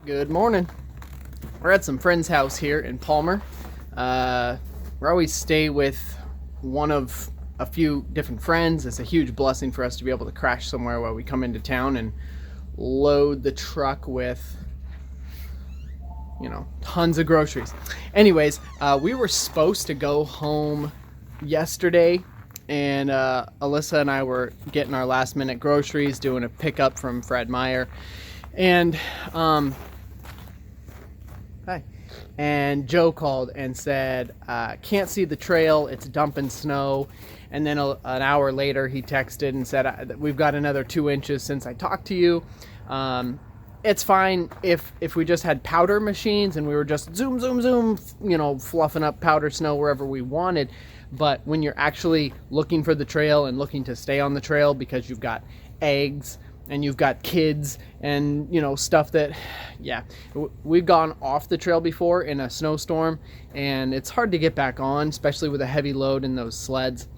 Good morning. We're at some friend's house here in Palmer. We always stay with one of a few different friends. It's a huge blessing for us to be able to crash somewhere while we come into town and load the truck with, tons of groceries. Anyways, we were supposed to go home yesterday, and Alyssa and I were getting our last minute groceries, doing a pickup from Fred Meyer. And And Joe called and said, can't see the trail, it's dumping snow. And then an hour later he texted and said, we've got another 2 inches since I talked to you. It's fine if we just had powder machines and we were just zoom, fluffing up powder snow wherever we wanted. But when you're actually looking for the trail and looking to stay on the trail because you've got eggs and you've got kids and stuff that, we've gone off the trail before in a snowstorm, and it's hard to get back on, especially with a heavy load in those sleds.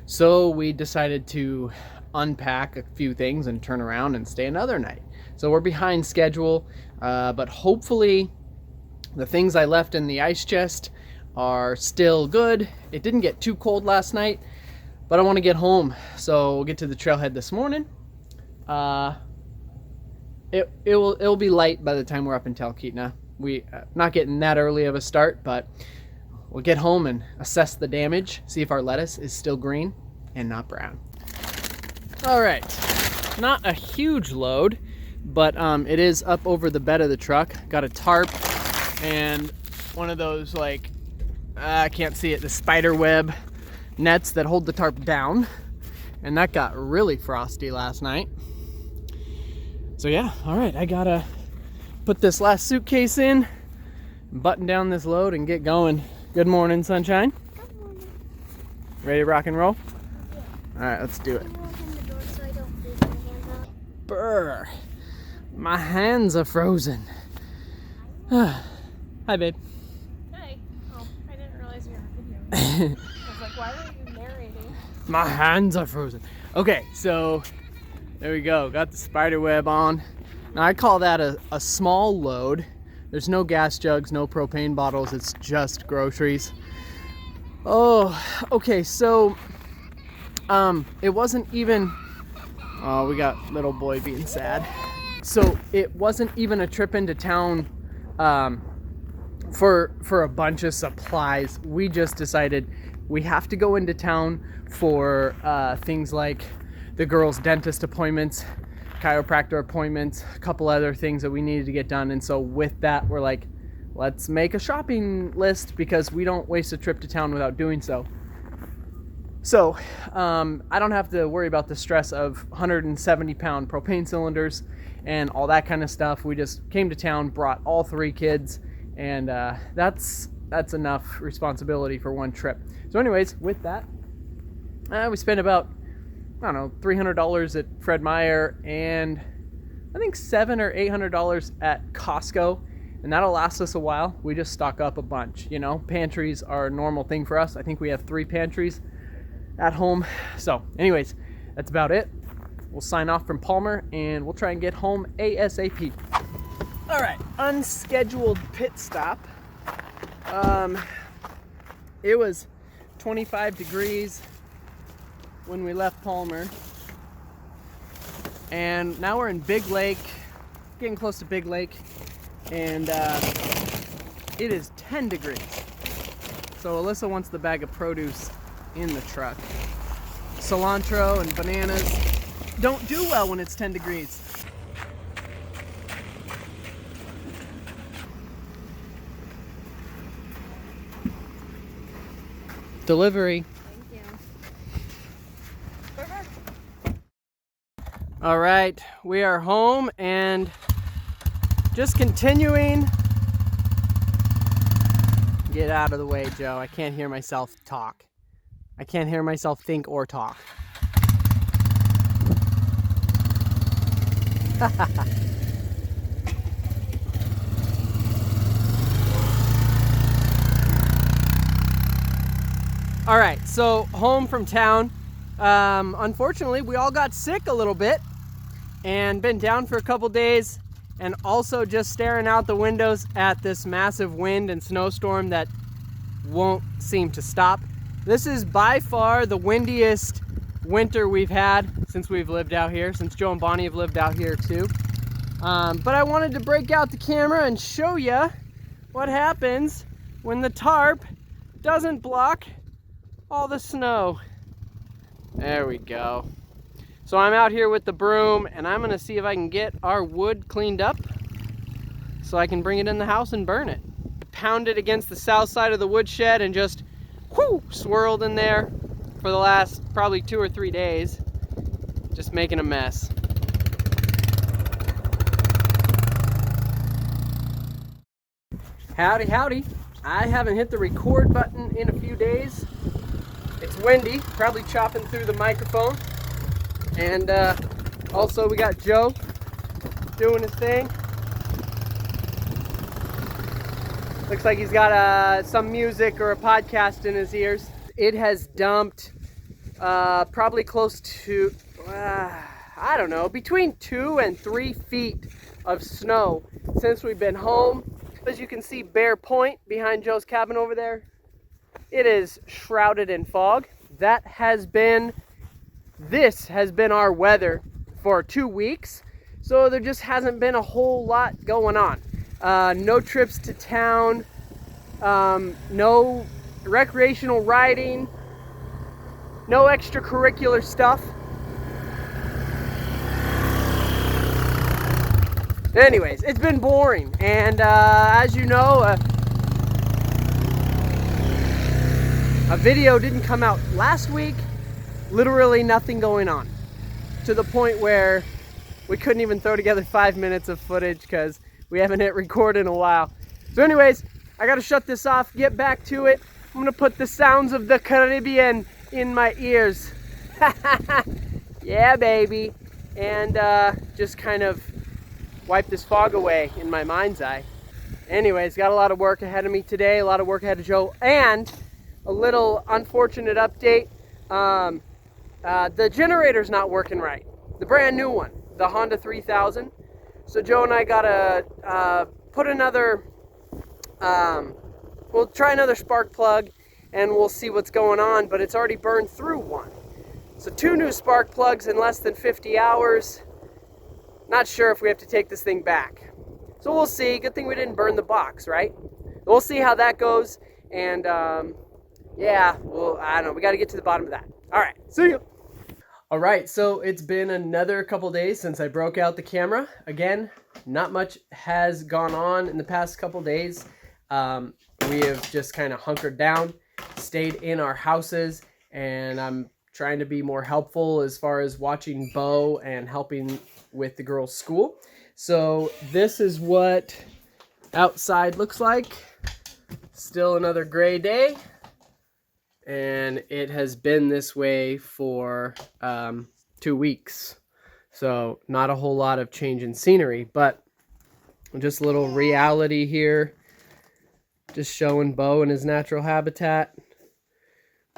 So we decided to unpack a few things and turn around and stay another night. So we're behind schedule, but hopefully the things I left in the ice chest are still good. It didn't get too cold last night, but I want to get home, so we'll get to the trailhead this morning. It'll be light by the time we're up in Talkeetna. We not getting that early of a start, but we'll get home and assess the damage, see if our lettuce is still green and not brown. All right, not a huge load, but it is up over the bed of the truck. Got a tarp and one of those, I can't see it, the spider web nets that hold the tarp down, and that got really frosty last night. So yeah, all right, I gotta put this last suitcase in, button down this load, and get going. Good morning, sunshine. Good morning. Ready to rock and roll? Yeah. All right, let's do it. I'm gonna open the door so I don't freeze my hands out. Brr, my hands are frozen. Hi, babe. Hey. Oh, I didn't realize you were videoing. I was like, why are you narrating? My hands are frozen. Okay, so there we go. Got the spider web on. Now I call that a small load. There's no gas jugs, no propane bottles. It's just groceries. Oh, okay. So, it wasn't even. Oh, we got little boy being sad. So it wasn't even a trip into town, for a bunch of supplies. We just decided we have to go into town for things like the girls' dentist appointments, chiropractor appointments, a couple other things that we needed to get done. And so with that, we're like, let's make a shopping list because we don't waste a trip to town without doing so. So I don't have to worry about the stress of 170-pound propane cylinders and all that kind of stuff. We just came to town, brought all 3 kids, and that's enough responsibility for one trip. So anyways, with that, we spent about, $300 at Fred Meyer, and I think $700 or $800 at Costco, and that'll last us a while. We just stock up a bunch. Pantries are a normal thing for us. I think we have 3 pantries at home. So anyways, that's about it. We'll sign off from Palmer, and we'll try and get home ASAP. All right, unscheduled pit stop. It was 25 degrees when we left Palmer, and now we're in Big Lake, getting close to Big Lake, and it is 10 degrees. So Alyssa wants the bag of produce in the truck. Cilantro and bananas don't do well when it's 10 degrees. Delivery. All right, we are home and just continuing. Get out of the way, Joe. I can't hear myself talk. I can't hear myself think or talk. All right, so home from town. Unfortunately, we all got sick a little bit and been down for a couple days. and also just staring out the windows at this massive wind and snowstorm that won't seem to stop. This is by far the windiest winter we've had since we've lived out here, since Joe and Bonnie have lived out here too. But I wanted to break out the camera and show you what happens when the tarp doesn't block all the snow. There we go. So I'm out here with the broom and I'm gonna see if I can get our wood cleaned up so I can bring it in the house and burn it. Pound it against the south side of the woodshed and just swirled in there for the last probably 2 or 3 days, just making a mess. Howdy, howdy. I haven't hit the record button in a few days. It's windy, probably chopping through the microphone. And also we got Joe doing his thing. Looks like he's got some music or a podcast in his ears. It has dumped probably close to, I don't know, between 2 and 3 feet of snow since we've been home. As you can see, Bear Point behind Joe's cabin over there, it is shrouded in fog. This has been our weather for 2 weeks, so there just hasn't been a whole lot going on. No trips to town, no recreational riding, no extracurricular stuff. Anyways, it's been boring, and as you know, a video didn't come out last week. Literally nothing going on, to the point where we couldn't even throw together 5 minutes of footage because we haven't hit record in a while. So anyways, I gotta shut this off, get back to it. I'm gonna put the sounds of the Caribbean in my ears. Yeah, baby. And just kind of wipe this fog away in my mind's eye. Anyways, got a lot of work ahead of me today, a lot of work ahead of Joe, and a little unfortunate update. The generator's not working right. The brand new one, the Honda 3000. So Joe and I gotta put another, we'll try another spark plug and we'll see what's going on, but it's already burned through one. So 2 new spark plugs in less than 50 hours. Not sure if we have to take this thing back. So we'll see. Good thing we didn't burn the box, right? We'll see how that goes. And yeah, well, I don't know. We got to get to the bottom of that. All right, see you. All right, so it's been another couple days since I broke out the camera. Again, not much has gone on in the past couple days. We have just kind of hunkered down, stayed in our houses, and I'm trying to be more helpful as far as watching Bo and helping with the girls' school. So this is what outside looks like. Still another gray day. And it has been this way for 2 weeks. So not a whole lot of change in scenery, but just a little reality here. Just showing Bo in his natural habitat.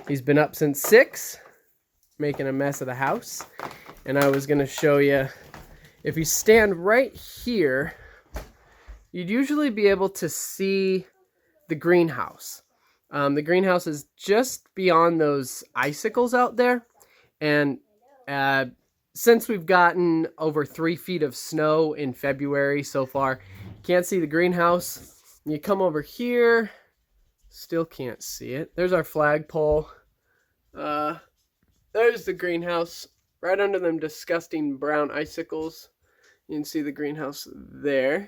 He's been up since 6, making a mess of the house. And I was going to show you, if you stand right here, you'd usually be able to see the greenhouse. The greenhouse is just beyond those icicles out there. And since we've gotten over 3 feet of snow in February so far, can't see the greenhouse. You come over here, still can't see it. There's our flagpole. There's the greenhouse right under them disgusting brown icicles. You can see the greenhouse there.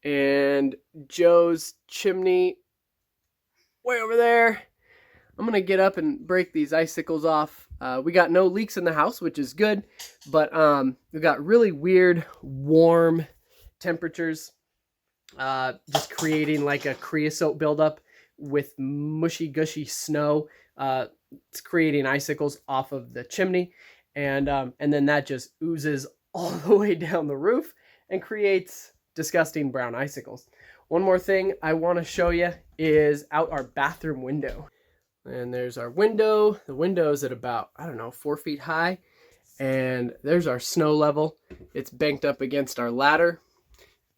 And Joe's chimney way over there. I'm going to get up and break these icicles off. We got no leaks in the house, which is good. But we've got really weird, warm temperatures. Just creating like a creosote buildup with mushy gushy snow. It's creating icicles off of the chimney, and then that just oozes all the way down the roof and creates disgusting brown icicles. One more thing I want to show you is out our bathroom window. And there's our window. The window is at about, I don't know, 4 feet high. And there's our snow level. It's banked up against our ladder.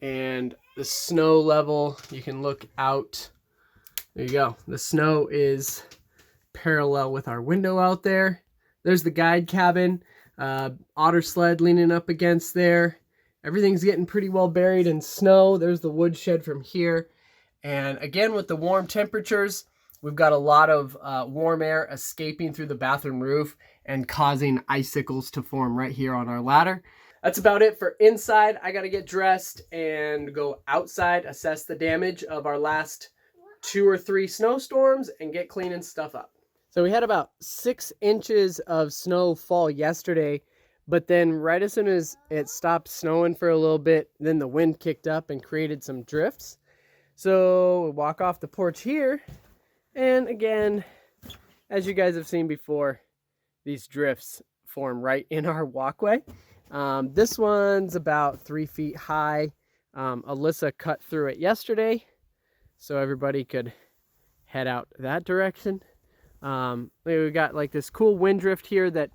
and the snow level, you can look out. There you go. The snow is parallel with our window out there. There's the guide cabin, otter sled leaning up against there. Everything's getting pretty well buried in snow. There's the woodshed from here. And again, with the warm temperatures, we've got a lot of warm air escaping through the bathroom roof and causing icicles to form right here on our ladder. That's about it for inside. I got to get dressed and go outside, assess the damage of our last 2 or 3 snowstorms, and get cleaning stuff up. So we had about 6 inches of snow fall yesterday, but then right as soon as it stopped snowing for a little bit, then the wind kicked up and created some drifts. So we walk off the porch here, and again, as you guys have seen before, these drifts form right in our walkway. This one's about 3 feet high. Alyssa cut through it yesterday so everybody could head out that direction. We got like this cool wind drift here that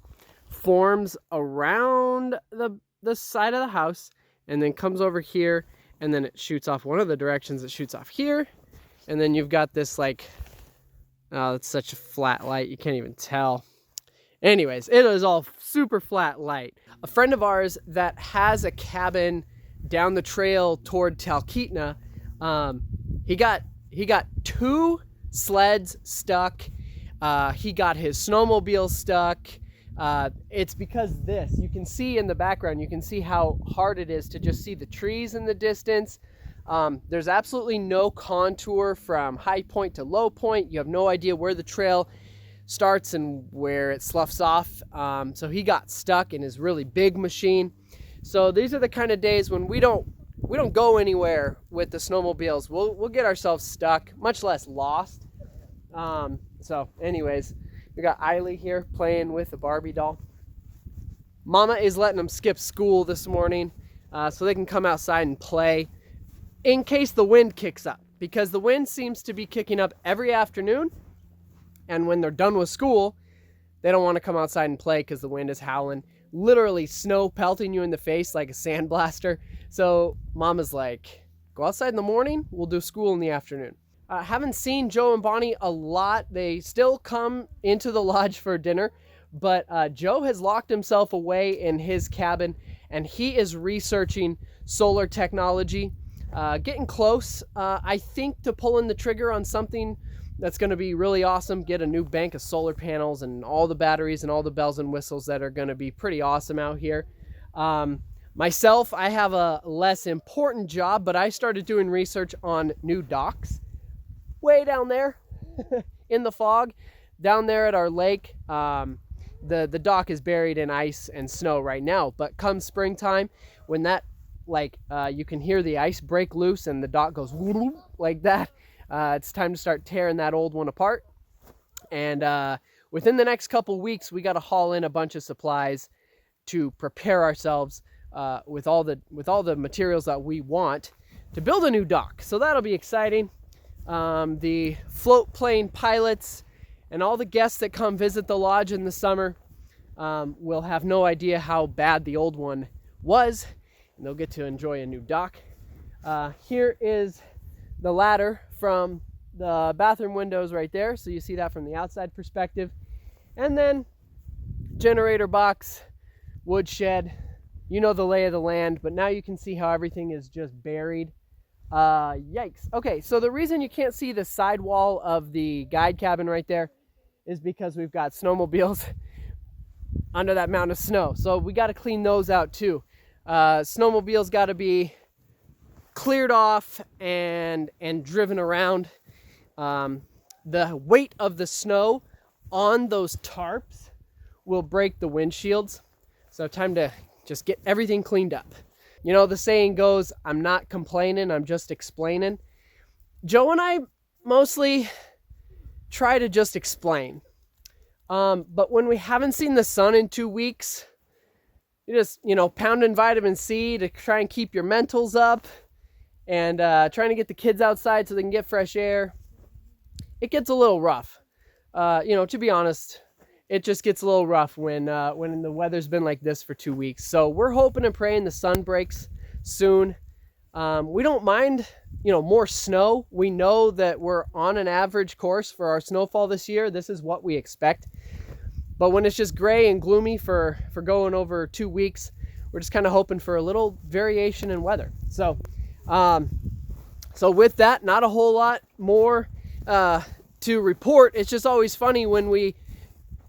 forms around the side of the house and then comes over here, and then it shoots off one of the directions. It shoots off here, and then you've got this like, oh, it's such a flat light, you can't even tell. Anyways, it is all super flat light. A friend of ours that has a cabin down the trail toward Talkeetna, he got 2 sleds stuck. He got his snowmobile stuck. It's because this, you can see in the background, you can see how hard it is to just see the trees in the distance. There's absolutely no contour from high point to low point. You have no idea where the trail starts and where it sloughs off. So he got stuck in his really big machine. So these are the kind of days when we don't go anywhere with the snowmobiles. We'll get ourselves stuck, much less lost. So anyways, we got Eiley here playing with a Barbie doll. Mama is letting them skip school this morning so they can come outside and play in case the wind kicks up, because the wind seems to be kicking up every afternoon. And when they're done with school, they don't want to come outside and play because the wind is howling. Literally snow pelting you in the face like a sandblaster. So Mama's like, go outside in the morning, we'll do school in the afternoon. Haven't seen Joe and Bonnie a lot. They still come into the lodge for dinner, but Joe has locked himself away in his cabin, and he is researching solar technology. Getting close, I think, to pulling the trigger on something that's going to be really awesome. Get a new bank of solar panels and all the batteries and all the bells and whistles that are going to be pretty awesome out here. Myself, I have a less important job, but I started doing research on new docks way down there in the fog down there at our lake. The dock is buried in ice and snow right now, but come springtime, when that you can hear the ice break loose and the dock goes like that, it's time to start tearing that old one apart. And within the next couple weeks, we got to haul in a bunch of supplies to prepare ourselves with all the materials that we want to build a new dock. So that'll be exciting. The float plane pilots and all the guests that come visit the lodge in the summer will have no idea how bad the old one was, and they'll get to enjoy a new dock. Here is the ladder from the bathroom windows right there, so you see that from the outside perspective. And then generator box, woodshed, you know the lay of the land, but now you can see how everything is just buried. Yikes. Okay, so the reason you can't see the sidewall of the guide cabin right there is because we've got snowmobiles under that mound of snow. So we got to clean those out too. Snowmobiles got to be cleared off and driven around. The weight of the snow on those tarps will break the windshields. So time to just get everything cleaned up. You know, the saying goes, I'm not complaining, I'm just explaining. Joe and I mostly try to just explain. But when we haven't seen the sun in 2 weeks, you just, pounding vitamin C to try and keep your mentals up and trying to get the kids outside so they can get fresh air. It gets a little rough. To be honest, it just gets a little rough when the weather's been like this for 2 weeks. So we're hoping and praying the sun breaks soon. We don't mind, more snow. We know that we're on an average course for our snowfall this year. This is what we expect. But when it's just gray and gloomy for going over 2 weeks, we're just kind of hoping for a little variation in weather. So, so with that, not a whole lot more to report. It's just always funny when we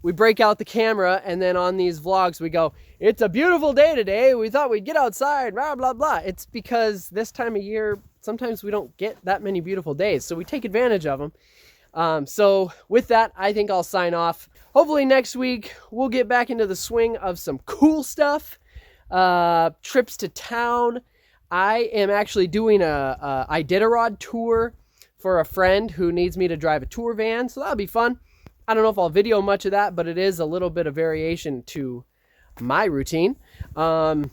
break out the camera and then on these vlogs we go, it's a beautiful day today. We thought we'd get outside, blah, blah, blah. It's because this time of year, sometimes we don't get that many beautiful days. So we take advantage of them. So with that, I think I'll sign off. Hopefully next week, we'll get back into the swing of some cool stuff. Trips to town. I am actually doing a Iditarod tour for a friend who needs me to drive a tour van. So that'll be fun. I don't know if I'll video much of that, but it is a little bit of variation to my routine. And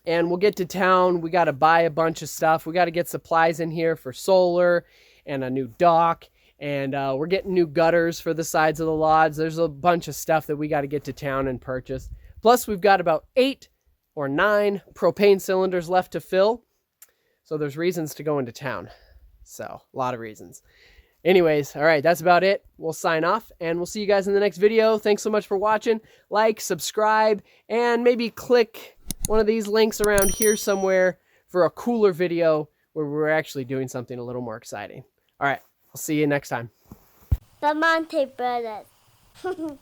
we'll get to town. We got to buy a bunch of stuff. We got to get supplies in here for solar and a new dock. And we're getting new gutters for the sides of the lodge. There's a bunch of stuff that we got to get to town and purchase. Plus, we've got about 8 or 9 propane cylinders left to fill. So there's reasons to go into town. So a lot of reasons. Anyways, all right, that's about it. We'll sign off, and we'll see you guys in the next video. Thanks so much for watching. Like, subscribe, and maybe click one of these links around here somewhere for a cooler video where we're actually doing something a little more exciting. All right, I'll see you next time. Bramante brothers.